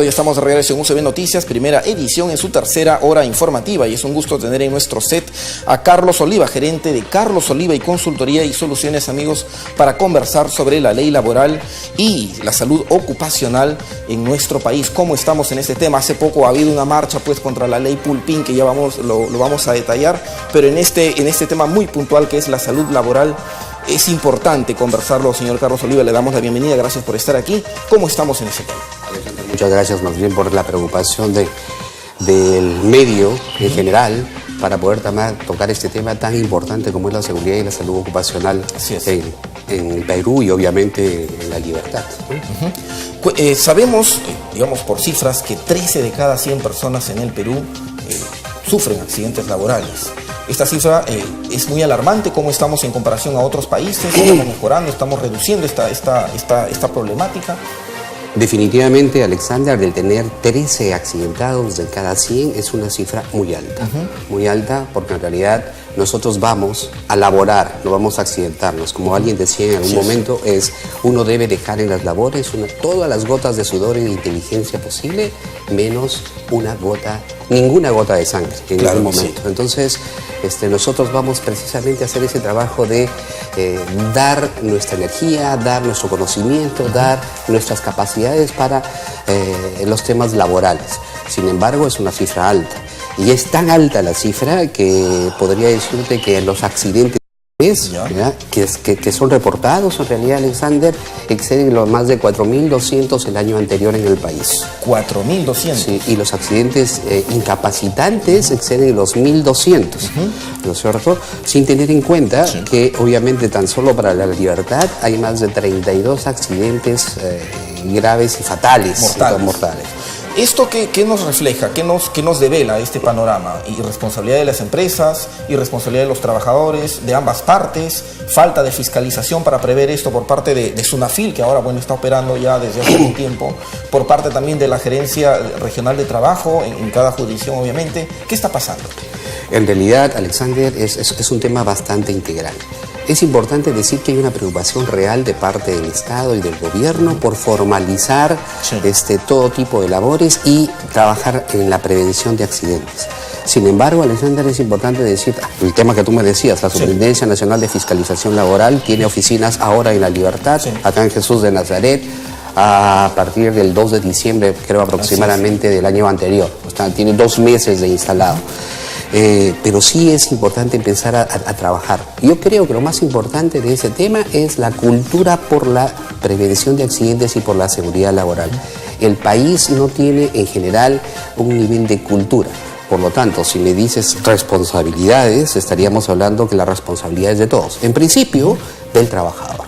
Hoy estamos de regreso en UCB Noticias, primera edición en su tercera hora informativa, y es un gusto tener en nuestro set a Carlos Oliva, gerente de Carlos Oliva y Consultoría y Soluciones, amigos, para conversar sobre la ley laboral y la salud ocupacional en nuestro país. ¿Cómo estamos en este tema? Hace poco ha habido una marcha pues contra la ley Pulpín, que ya lo vamos a detallar, pero en este tema muy puntual que es la salud laboral, es importante conversarlo. Señor Carlos Oliva, le damos la bienvenida, gracias por estar aquí. ¿Cómo estamos en ese tema? Muchas gracias más bien por la preocupación del medio en general para poder tocar este tema tan importante como es la seguridad y la salud ocupacional en el Perú y obviamente en la libertad. Sabemos, digamos por cifras, que 13 de cada 100 personas en el Perú sufren accidentes laborales. Esta cifra es muy alarmante. ¿Cómo estamos en comparación a otros países? ¿Estamos mejorando? ¿Estamos reduciendo esta problemática? Definitivamente, Alexander, del tener 13 accidentados de cada 100 es una cifra muy alta. Muy alta porque en realidad nosotros vamos a laborar, no vamos a accidentarnos. Como alguien decía en algún momento, uno debe dejar en las labores todas las gotas de sudor y de inteligencia posible, menos ninguna gota de sangre en algún momento. Entonces, nosotros vamos precisamente a hacer ese trabajo de dar nuestra energía, dar nuestro conocimiento, dar nuestras capacidades para los temas laborales. Sin embargo, es una cifra alta. Y es tan alta la cifra que podría decirte que los accidentes que son reportados, en realidad, Alexander, exceden los más de 4.200 el año anterior en el país. ¿4.200? Sí, y los accidentes incapacitantes exceden los 1.200, ¿no es cierto? Sin tener en cuenta que, obviamente, tan solo para la libertad hay más de 32 accidentes graves y fatales, mortales. ¿Esto qué nos refleja? ¿Qué nos devela este panorama? Irresponsabilidad de las empresas, irresponsabilidad de los trabajadores, de ambas partes, falta de fiscalización para prever esto por parte de SUNAFIL, que ahora está operando ya desde hace un tiempo, por parte también de la Gerencia Regional de Trabajo, en cada jurisdicción, obviamente. ¿Qué está pasando? En realidad, Alexander, es un tema bastante integral. Es importante decir que hay una preocupación real de parte del Estado y del gobierno por formalizar todo tipo de labores y trabajar en la prevención de accidentes. Sin embargo, Alexander, es importante decir, el tema que tú me decías, la Superintendencia Nacional de Fiscalización Laboral tiene oficinas ahora en La Libertad, acá en Jesús de Nazaret, a partir del 2 de diciembre, creo aproximadamente del año anterior. Tiene 2 meses de instalado. Pero sí es importante empezar a trabajar. Yo creo que lo más importante de ese tema es la cultura por la prevención de accidentes y por la seguridad laboral. El país no tiene en general un nivel de cultura. Por lo tanto, si me dices responsabilidades, estaríamos hablando que la responsabilidad es de todos. En principio, del trabajador.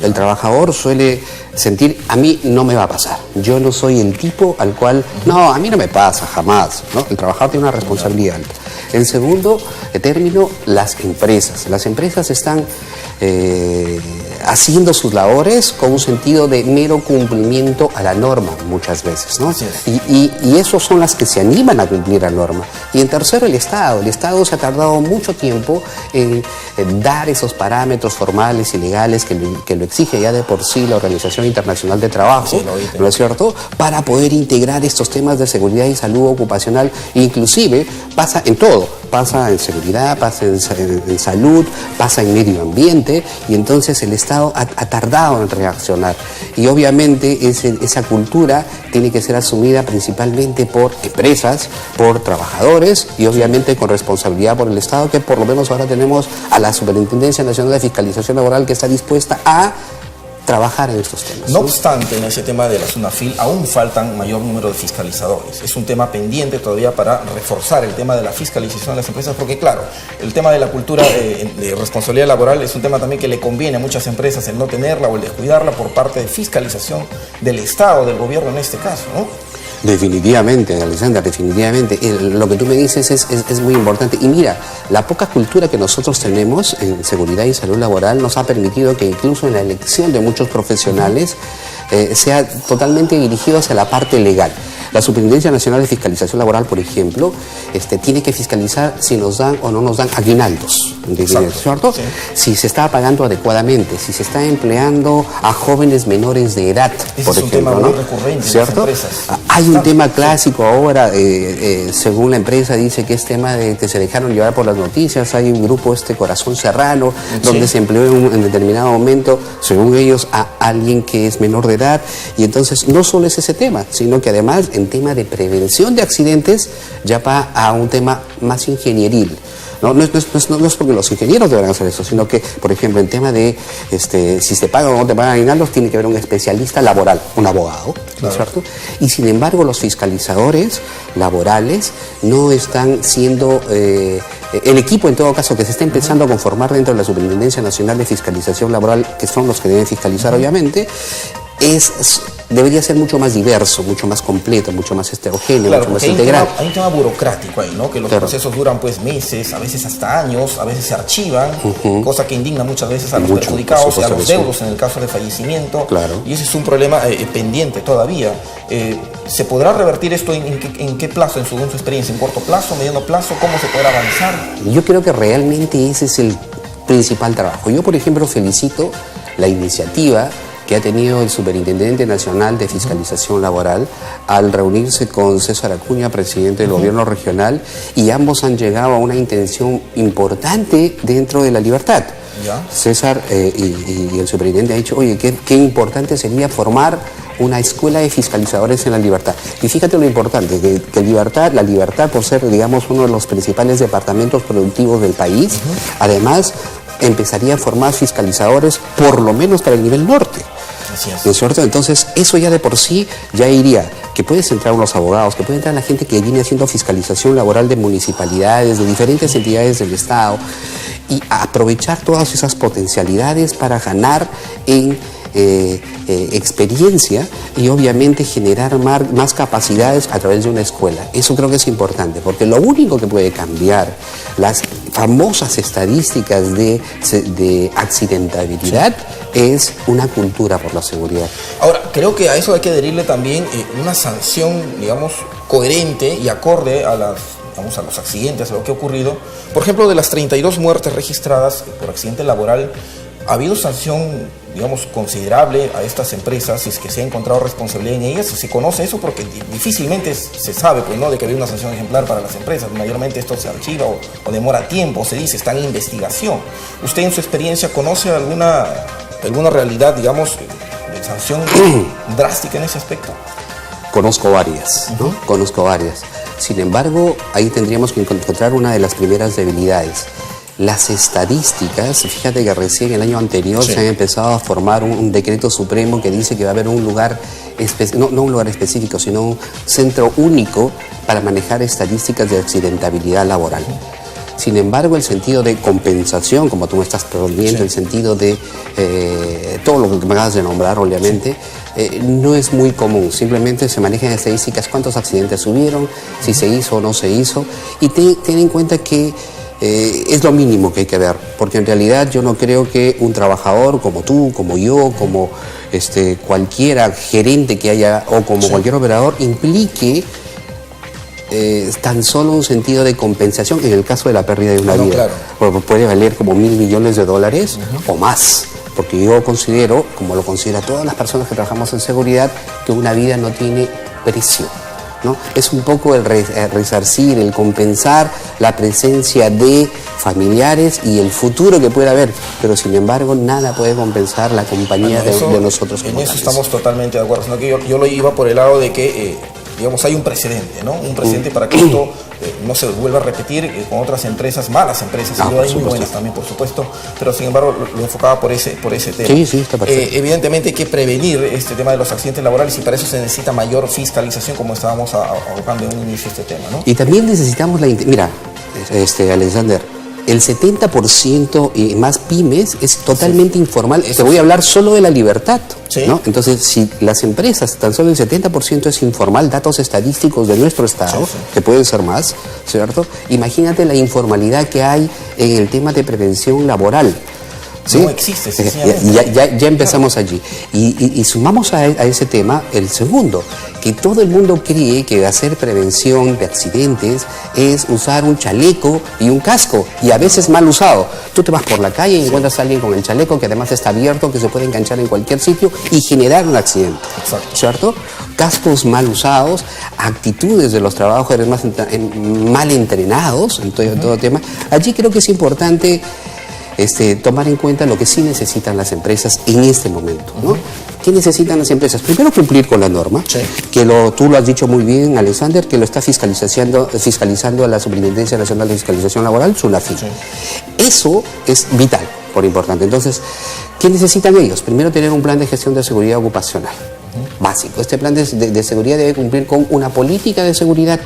El trabajador suele sentir, a mí no me va a pasar. Yo no soy el tipo al cual, no, a mí no me pasa, jamás, ¿no? El trabajador tiene una responsabilidad alta. En segundo término, las empresas. Las empresas están haciendo sus labores con un sentido de mero cumplimiento a la norma muchas veces, ¿no? Y esos son las que se animan a cumplir la norma. Y en tercero, el Estado. El Estado se ha tardado mucho tiempo en dar esos parámetros formales y legales que lo exige ya de por sí la Organización Internacional de Trabajo, ¿no es cierto?, para poder integrar estos temas de seguridad y salud ocupacional. Inclusive pasa en todo, pasa en seguridad, pasa en salud, pasa en medio ambiente, y entonces el Estado ha tardado en reaccionar. Y obviamente esa cultura tiene que ser asumida principalmente por empresas, por trabajadores y obviamente con responsabilidad por el Estado, que por lo menos ahora tenemos a la Superintendencia Nacional de Fiscalización Laboral, que está dispuesta a trabajar en estos temas. No obstante, en ese tema de la SUNAFIL aún faltan mayor número de fiscalizadores. Es un tema pendiente todavía para reforzar el tema de la fiscalización de las empresas, porque claro, el tema de la cultura de responsabilidad laboral es un tema también que le conviene a muchas empresas el no tenerla o el descuidarla por parte de fiscalización del Estado, del gobierno en este caso, ¿no? Definitivamente, Alexander, definitivamente. Lo que tú me dices es muy importante. Y mira, la poca cultura que nosotros tenemos en seguridad y salud laboral nos ha permitido que incluso en la elección de muchos profesionales sea totalmente dirigido hacia la parte legal. La Superintendencia Nacional de Fiscalización Laboral, por ejemplo, tiene que fiscalizar si nos dan o no nos dan aguinaldos, ¿cierto? Sí. Si se está pagando adecuadamente, si se está empleando a jóvenes menores de edad, por ejemplo, es un tema muy recurrente, ¿cierto? En las empresas. Hay un tema clásico ahora, según la empresa dice que es tema de que se dejaron llevar por las noticias. Hay un grupo, Corazón Serrano, donde se empleó en determinado momento, según ellos, a alguien que es menor de edad. Y entonces no solo es ese tema, sino que además en tema de prevención de accidentes ya va a un tema más ingenieril. No es porque los ingenieros deberán hacer eso, sino que, por ejemplo, en tema de si te pagan o no te pagan aguinaldos, tiene que haber un especialista laboral, un abogado, ¿no es cierto? Y sin embargo, los fiscalizadores laborales no están siendo, el equipo en todo caso que se está empezando a conformar dentro de la Superintendencia Nacional de Fiscalización Laboral, que son los que deben fiscalizar obviamente, debería ser mucho más diverso, mucho más completo, mucho más heterogéneo, mucho más integral. Hay un tema burocrático ahí, ¿no? Que los procesos duran pues meses, a veces hasta años, a veces se archivan, cosa que indigna muchas veces a los perjudicados y a los deudos en el caso de fallecimiento. Y ese es un problema pendiente todavía. ¿Se podrá revertir esto en qué plazo, en su experiencia? ¿En corto plazo, mediano plazo? ¿Cómo se podrá avanzar? Yo creo que realmente ese es el principal trabajo. Yo, por ejemplo, felicito la iniciativa que ha tenido el Superintendente Nacional de Fiscalización Laboral al reunirse con César Acuña, presidente del gobierno regional, y ambos han llegado a una intención importante dentro de la libertad. César y el superintendente han dicho, oye, qué importante sería formar una escuela de fiscalizadores en la libertad. Y fíjate lo importante, que la libertad, por ser, digamos, uno de los principales departamentos productivos del país, además empezaría a formar fiscalizadores por lo menos para el nivel norte. ¿No es cierto? Entonces, eso ya de por sí ya iría, que puedes entrar unos abogados, que puede entrar la gente que viene haciendo fiscalización laboral de municipalidades, de diferentes entidades del Estado, y aprovechar todas esas potencialidades para ganar en experiencia y obviamente generar más capacidades a través de una escuela. Eso creo que es importante, porque lo único que puede cambiar las famosas estadísticas de accidentabilidad es una cultura por la seguridad. Ahora, creo que a eso hay que adherirle también una sanción, digamos, coherente y acorde a los accidentes, a lo que ha ocurrido. Por ejemplo, de las 32 muertes registradas por accidente laboral, ¿ha habido sanción, digamos, considerable a estas empresas si es que se ha encontrado responsabilidad en ellas? ¿Se conoce eso? Porque difícilmente se sabe, pues, ¿no?, de que había una sanción ejemplar para las empresas. Mayormente esto se archiva o demora tiempo, o se dice, está en investigación. ¿Usted en su experiencia conoce alguna realidad, digamos, de sanción drástica en ese aspecto? Conozco varias, ¿no? Conozco varias. Sin embargo, ahí tendríamos que encontrar una de las primeras debilidades. Las estadísticas, fíjate que recién el año anterior se han empezado a formar un decreto supremo que dice que va a haber un lugar, no un lugar específico, sino un centro único para manejar estadísticas de accidentabilidad laboral. Sin embargo, el sentido de compensación, como tú me estás previendo, el sentido de todo lo que me acabas de nombrar, obviamente, no es muy común. Simplemente se manejan estadísticas, cuántos accidentes hubieron, si se hizo o no se hizo, y ten en cuenta que es lo mínimo que hay que ver, porque en realidad yo no creo que un trabajador como tú, como yo, como cualquiera gerente que haya o como cualquier operador implique tan solo un sentido de compensación en el caso de la pérdida de una vida. Puede valer como $1.000 millones o más, porque yo considero, como lo consideran todas las personas que trabajamos en seguridad, que una vida no tiene precio, ¿no? Es un poco el resarcir, el compensar la presencia de familiares y el futuro que pueda haber, pero sin embargo nada puede compensar la compañía de nosotros. En eso estamos totalmente de acuerdo, sino que yo lo iba por el lado de que digamos, hay un precedente, ¿no? Un precedente para que esto no se vuelva a repetir con otras empresas, malas empresas, y hay muy buenas también, por supuesto, pero sin embargo lo enfocaba por ese tema. Sí, está perfecto. Evidentemente hay que prevenir este tema de los accidentes laborales y para eso se necesita mayor fiscalización, como estábamos abocando en un inicio este tema, ¿no? Y también necesitamos mira, Alexander, el 70% y más pymes es totalmente informal. Te voy a hablar solo de la libertad, ¿no? Entonces, si las empresas, tan solo el 70% es informal, datos estadísticos de nuestro Estado, que pueden ser más, ¿cierto? Imagínate la informalidad que hay en el tema de prevención laboral. ¿sí? No existe, sencillamente. Ya empezamos allí. Y sumamos a ese tema el segundo, que todo el mundo cree que hacer prevención de accidentes es usar un chaleco y un casco, y a veces mal usado. Tú te vas por la calle y encuentras a alguien con el chaleco que además está abierto, que se puede enganchar en cualquier sitio y generar un accidente. Exacto. ¿Cierto? Cascos mal usados, actitudes de los trabajadores mal entrenados en todo tema. Allí creo que es importante tomar en cuenta lo que sí necesitan las empresas en este momento, ¿no? ¿Qué necesitan las empresas? Primero, cumplir con la norma, sí, que tú lo has dicho muy bien, Alexander, que lo está fiscalizando a la Superintendencia Nacional de Fiscalización Laboral, SUNAFI. Sí. Eso es vital, por importante. Entonces, ¿qué necesitan ellos? Primero, tener un plan de gestión de seguridad ocupacional, básico. Este plan de seguridad debe cumplir con una política de seguridad,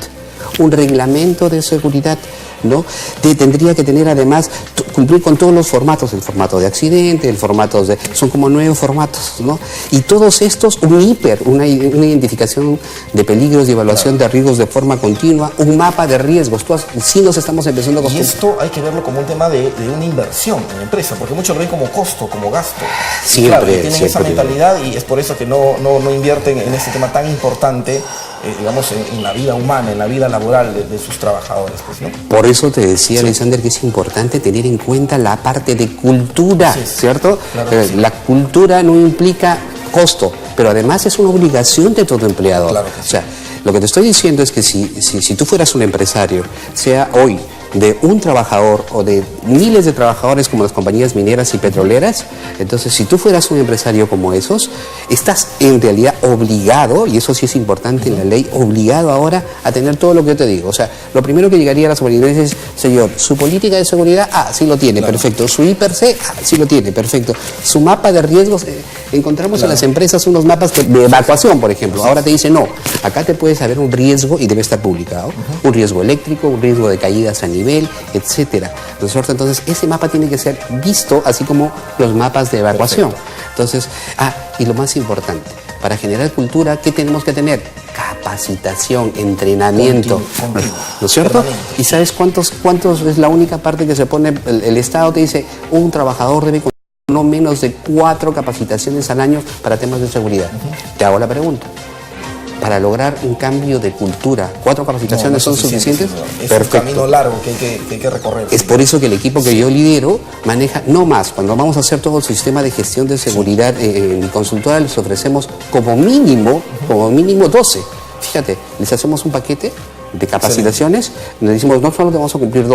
un reglamento de seguridad, ¿no? Tendría que tener además, cumplir con todos los formatos, el formato de accidente, el formato son como 9 formatos, ¿no? Y todos estos, una identificación de peligros y evaluación de riesgos de forma continua, un mapa de riesgos. Sí nos estamos empezando a construir. Y esto hay que verlo como un tema de una inversión en la empresa, porque muchos lo ven como costo, como gasto. Siempre, claro, tienen esa mentalidad y es por eso que no invierten en este tema tan importante, digamos, en la vida humana, en la vida laboral de sus trabajadores, pues, ¿no? Por eso te decía, sí, Alexander, que es importante tener en cuenta la parte de cultura, sí, ¿cierto? Claro, sí. La cultura no implica costo, pero además es una obligación de todo empleador. Claro que sí. O sea, lo que te estoy diciendo es que si tú fueras un empresario, sea hoy de un trabajador o de miles de trabajadores como las compañías mineras y petroleras, entonces si tú fueras un empresario como esos, estás en realidad obligado, y eso sí es importante en la ley, obligado ahora a tener todo lo que yo te digo. O sea, lo primero que llegaría a la superintendencia es, señor, su política de seguridad, sí lo tiene, claro, perfecto. Su IPRC, sí lo tiene, perfecto. Su mapa de riesgos, encontramos, claro, en las empresas unos mapas de evacuación, por ejemplo. Ahora te dicen, no, acá te puedes saber un riesgo y debe estar publicado, un riesgo eléctrico, un riesgo de caídas a nivel, etcétera. ¿No es cierto? Entonces, ese mapa tiene que ser visto, así como los mapas de evacuación. Perfecto. Entonces, y lo más importante, para generar cultura, ¿qué tenemos que tener? Capacitación, entrenamiento, ¿no es cierto? ¿Y sabes cuántos es la única parte que se pone? El Estado te dice, un trabajador debe con no menos de 4 capacitaciones al año para temas de seguridad. Te hago la pregunta. Para lograr un cambio de cultura, 4 capacitaciones son suficientes. Es perfecto. Un camino largo que hay que recorrer. Es por eso que el equipo que yo lidero maneja, no más, cuando vamos a hacer todo el sistema de gestión de seguridad en mi consultora, les ofrecemos como mínimo 12. Fíjate, les hacemos un paquete de capacitaciones, les decimos, no solo te vamos a cumplir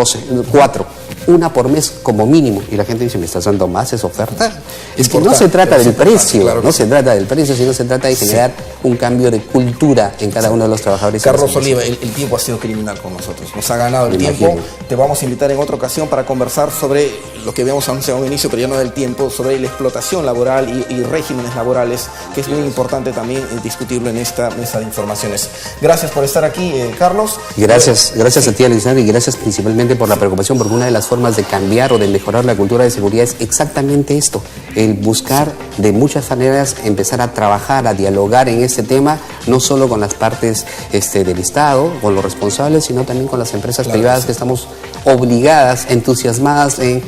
4, una por mes como mínimo, y la gente dice, ¿me estás dando más esa oferta? Es que no se trata del precio, claro, no se trata del precio, sino se trata de generar un cambio de cultura en cada uno de los trabajadores. Carlos Oliva, el tiempo ha sido criminal con nosotros, nos ha ganado el tiempo. Te vamos a invitar en otra ocasión para conversar sobre lo que habíamos anunciado al inicio, pero ya no del tiempo, sobre la explotación laboral y regímenes laborales, que es muy importante también discutirlo en esta mesa de informaciones. Gracias por estar aquí, Carlos. Gracias a ti, Alexander, y gracias principalmente por la preocupación, porque una de las formas de cambiar o de mejorar la cultura de seguridad es exactamente esto, el buscar de muchas maneras empezar a trabajar, a dialogar en este tema, no solo con las partes del Estado, con los responsables, sino también con las empresas privadas, que estamos obligadas, entusiasmadas en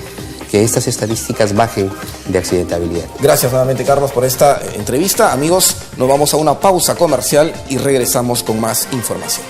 que estas estadísticas bajen de accidentabilidad. Gracias nuevamente, Carlos, por esta entrevista. Amigos, nos vamos a una pausa comercial y regresamos con más información.